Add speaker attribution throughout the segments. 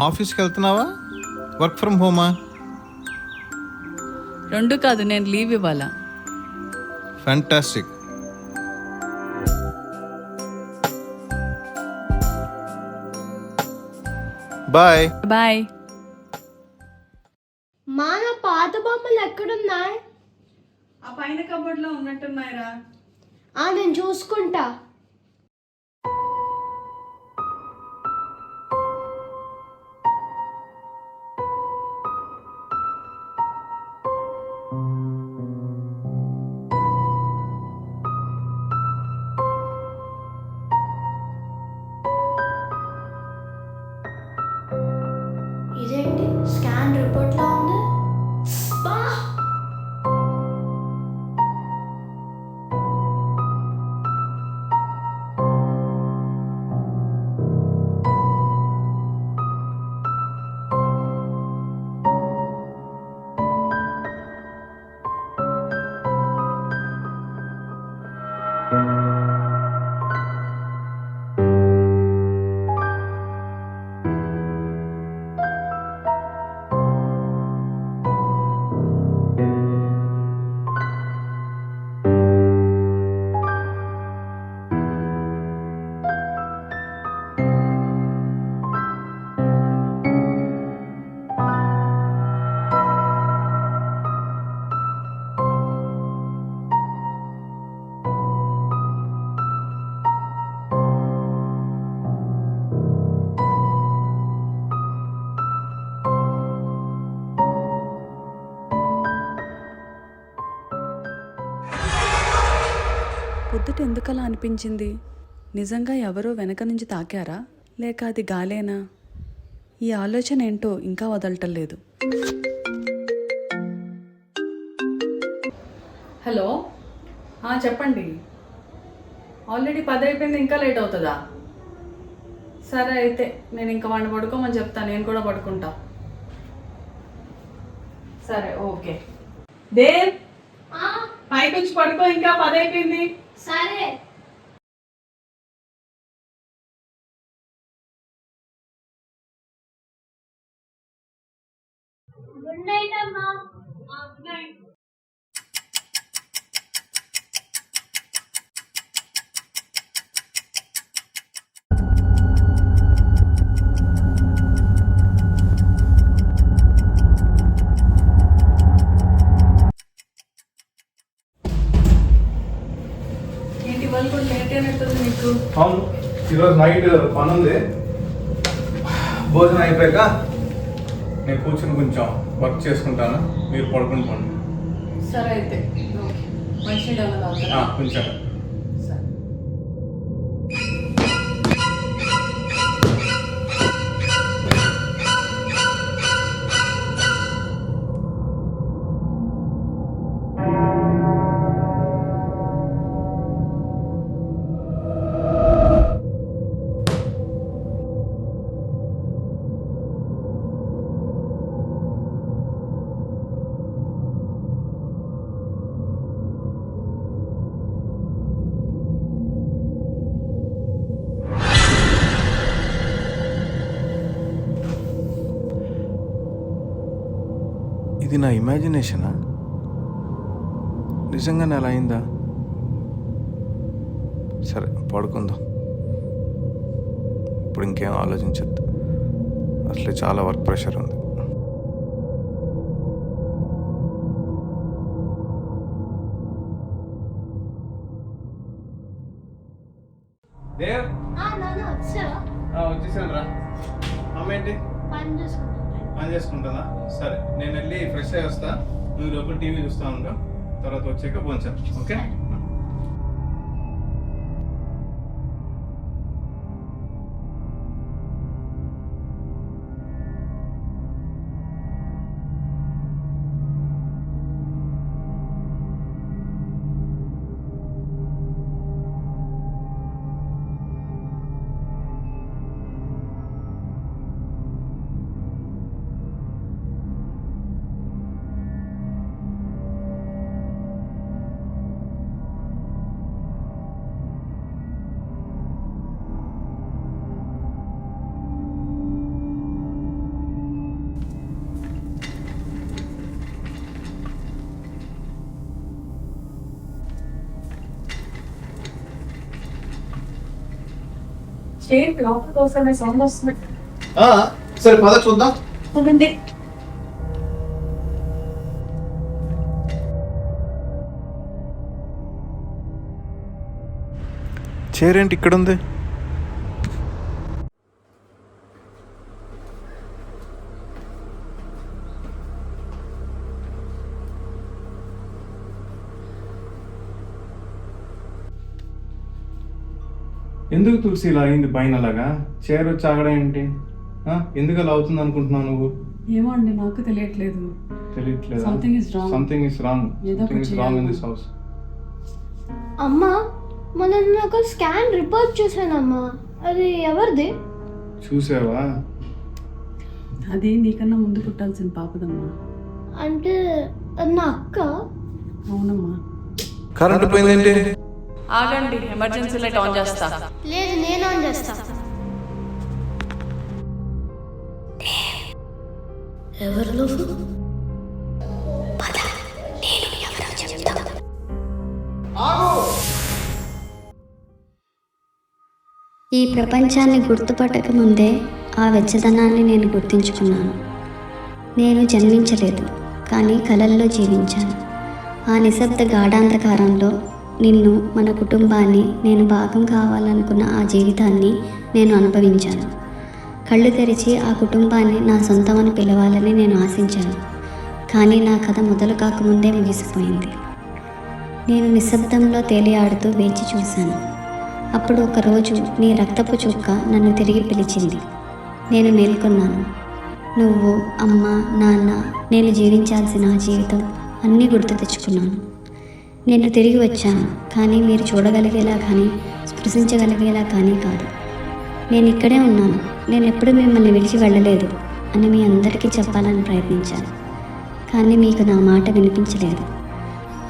Speaker 1: ఆఫీస్కి వెళ్తున్నావా, work from హోమా?
Speaker 2: రెండు కాదు, నేను లీవ్ ఇవ్వాలా.
Speaker 1: ఫ్యాంటాస్టిక్. Bye
Speaker 2: bye.
Speaker 3: మా నా పాత బొమ్మలు ఎక్కడున్నాయి?
Speaker 2: ఆ పైన కబోర్డ్లో ఉన్నట్టున్నాయిరా.
Speaker 3: నేను చూసుకుంటా. ఇదేంటి స్కాన్ రిపోర్ట్ లో ఉంది? బా
Speaker 2: పొద్దుట ఎందుకలా అనిపించింది? నిజంగా ఎవరో వెనక నుంచి తాకారా, లేక అది గాలేనా? ఈ ఆలోచన ఏంటో ఇంకా వదలటం లేదు. హలో, చెప్పండి. ఆల్రెడీ 10 అయిపోయింది, ఇంకా లేట్ అవుతుందా? సరే అయితే నేను ఇంకా వాడిని పడుకోమని చెప్తాను, నేను కూడా పడుకుంటా. సరే ఓకే. దేవ్, పైకి వచ్చి పడుకో, ఇంకా 10 అయిపోయింది.
Speaker 3: సరే. గుడ్ నైట్ అమ్మా. Good night.
Speaker 2: ఏంటి వాళ్ళు కూడా లేట్ అయినట్టుంది నీకు?
Speaker 1: అవును, ఈరోజు నైట్ పని ఉంది. భోజనం అయిపోయాక నేను కూర్చుని కొంచెం వర్క్ చేసుకుంటాను, మీరు పడుకుని పోండి.
Speaker 2: సరే అయితే ఓకే. మంచినీళ్ళు ఏమైనా తాగుతారా?
Speaker 1: కొంచెం.
Speaker 2: సరే.
Speaker 1: ఇది నా ఇమాజినేషనా? నిజంగానే అలా అయిందా? సరే పడుకుందాం, ఇప్పుడు ఇంకేం ఆలోచించద్దు. అసలు చాలా వర్క్ ప్రెషర్ ఉంది. దేవ్, వచ్చేసాను రా. అమ్మ ఏంటి పని చేసుకుంటుందా? సరే నేను వెళ్ళి ఫ్రెష్ అయ్యి వస్తా, నువ్వు లోపల టీవీ చూస్తా ఉండు, తర్వాత వచ్చాక భోంచేద్దాం. ఓకే?
Speaker 2: ఏంటి లోపల కోసమే సౌండ్ వస్తుంది?
Speaker 1: సరే పద చూద్దాం.
Speaker 2: ఉండండి.
Speaker 1: చైర్ ఏంటి ఇక్కడ ఉంది? ఎందుకు తులసి ఇలా అయింది పైన అలాగా? చైర్ వచ్చి ఆగడం ఏంటి? ఎందుకు అలా అవుతుంది అనుకుంటున్నావు నువ్వు?
Speaker 2: ఏమో అండి, నాకు తెలియట్లేదు.
Speaker 1: తెలియట్లేదు.
Speaker 2: Something is wrong.
Speaker 1: Something is wrong. Something is wrong in this house.
Speaker 3: అమ్మా, మొన్న నేను ఒక స్కాన్ రిపోర్ట్ చూసానమ్మా. అది ఎవరిది?
Speaker 1: చూసావా?
Speaker 2: అది నీకన్నా ముందు పుట్టాల్సిన పాపదమ్మా.
Speaker 3: అంటే అది నా అక్క.
Speaker 2: అవునమ్మా.
Speaker 1: కరెంట్ పోయిందేంటి?
Speaker 2: ఆగండి, ఎమర్జెన్సీ లైట్ ఆన్ చేస్తా.
Speaker 3: లేదు, నేను ఆన్ చేస్తా. ఎవరు నువ్వు?
Speaker 4: ఈ ప్రపంచాన్ని గుర్తుపట్టక ముందే ఆ వెచ్చదనాన్ని నేను గుర్తించుకున్నాను. నేను జన్మించలేదు, కానీ కలల్లో జీవించాను. ఆ నిశ్శబ్ద గాఢాంధకారంలో నిన్ను, మన కుటుంబాన్ని, నేను భాగం కావాలనుకున్న ఆ జీవితాన్ని నేను అనుభవించాను. కళ్ళు తెరిచి ఆ కుటుంబాన్ని నా సొంతమని పిలవాలని నేను ఆశించాను. కానీ నా కథ మొదలు కాకముందే ముగిసిపోయింది. నేను నిశ్శబ్దంలో తేలియాడుతూ వేచి చూశాను. అప్పుడు ఒకరోజు నీ రక్తపు చుక్క నన్ను తిరిగి పిలిచింది. నేను మేల్కొన్నాను. నువ్వు, అమ్మ, నాన్న, నేను జీవించాల్సిన ఆ జీవితం అన్నీ గుర్తు తెచ్చుకున్నాను. నేను తిరిగి వచ్చాను, కానీ మీరు చూడగలిగేలా కానీ స్పృశించగలిగేలా కానీ కాదు. నేను ఇక్కడే ఉన్నాను, నేను ఎప్పుడూ మిమ్మల్ని విడిచి వెళ్ళలేదు అని మీ అందరికీ చెప్పాలని ప్రయత్నించాను. కానీ మీకు నా మాట వినిపించలేదు.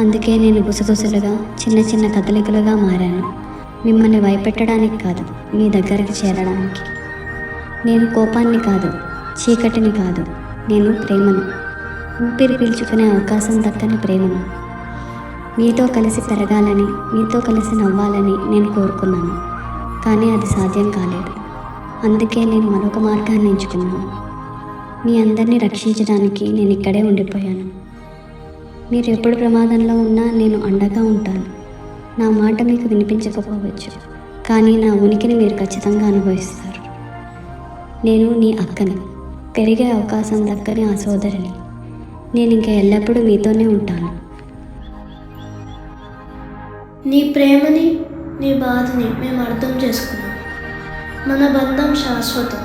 Speaker 4: అందుకే నేను గుసగుసలుగా, చిన్న చిన్న కదలికలుగా మారాను. మిమ్మల్ని భయపెట్టడానికి కాదు, మీ దగ్గరికి చేరడానికి. నేను కోపాన్ని కాదు, చీకటిని కాదు, నేను ప్రేమను, ఊపిరి పీల్చుకునే అవకాశం దక్కని ప్రేమను. మీతో కలిసి పెరగాలని, మీతో కలిసి నవ్వాలని నేను కోరుకున్నాను. కానీ అది సాధ్యం కాలేదు. అందుకే నేను మరొక మార్గాన్ని ఎంచుకున్నాను. మీ అందరినీ రక్షించడానికి నేను ఇక్కడే ఉండిపోయాను. మీరు ఎప్పుడు ప్రమాదంలో ఉన్నా నేను అండగా ఉంటాను. నా మాట మీకు వినిపించకపోవచ్చు, కానీ నా ఉనికిని మీరు ఖచ్చితంగా అనుభవిస్తారు. నేను నీ అక్కని, పెరిగే అవకాశం దక్కని ఆ సోదరిని. నేను ఇంకా ఎల్లప్పుడూ మీతోనే ఉంటాను.
Speaker 3: నీ ప్రేమని, నీ బాధని మేము అర్థం చేసుకున్నాం. మన బంధం శాశ్వతం.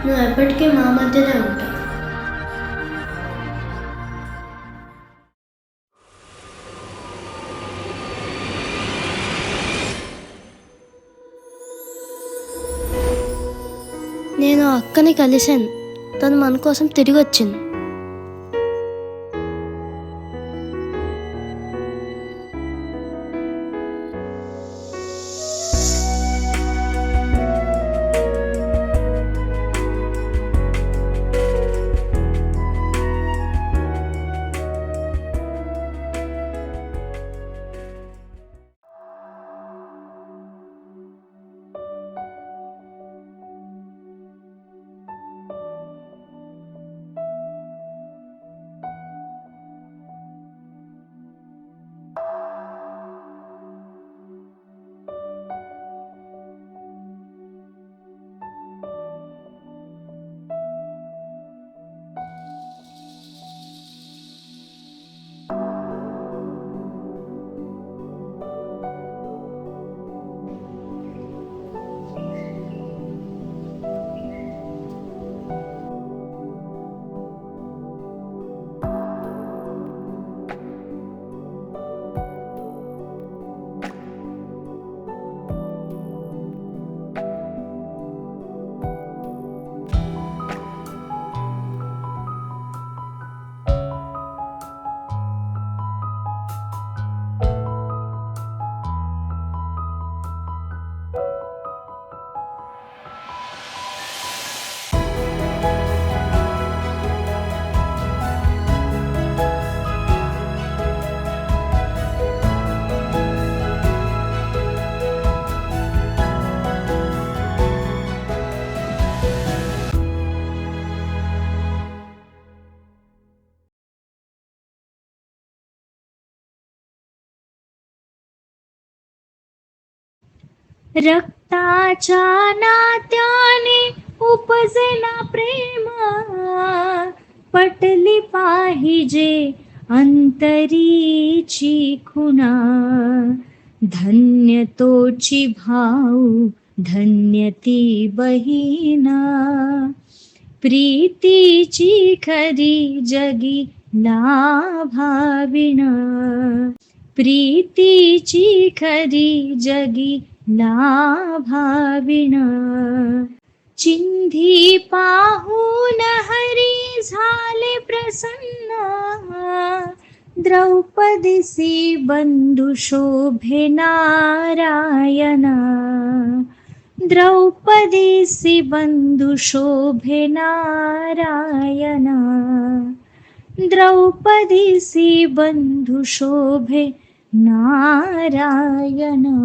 Speaker 3: నువ్వు ఎప్పటికీ మా మధ్యనే ఉంటావు. నేను అక్కని కలిశాను. తను మన కోసం తిరిగి వచ్చింది.
Speaker 5: रक्ताच्या नात्याने उपजला प्रेम, पटली पाहिजे अंतरीची खुणा. धन्य तोची भाऊ, धन्य ती बहिणा, प्रीतीची खरी जगी लाभाविणा. प्रीतीची खरी जगी लाभाविणा. चिंधी पाहून हरी झाले प्रसन्न, द्रौपदीसी बंधू शोभे नारायणा. द्रौपदीसी बंधू शोभे नारायणा. द्रौपदीसी बंधू शोभे नारायणा.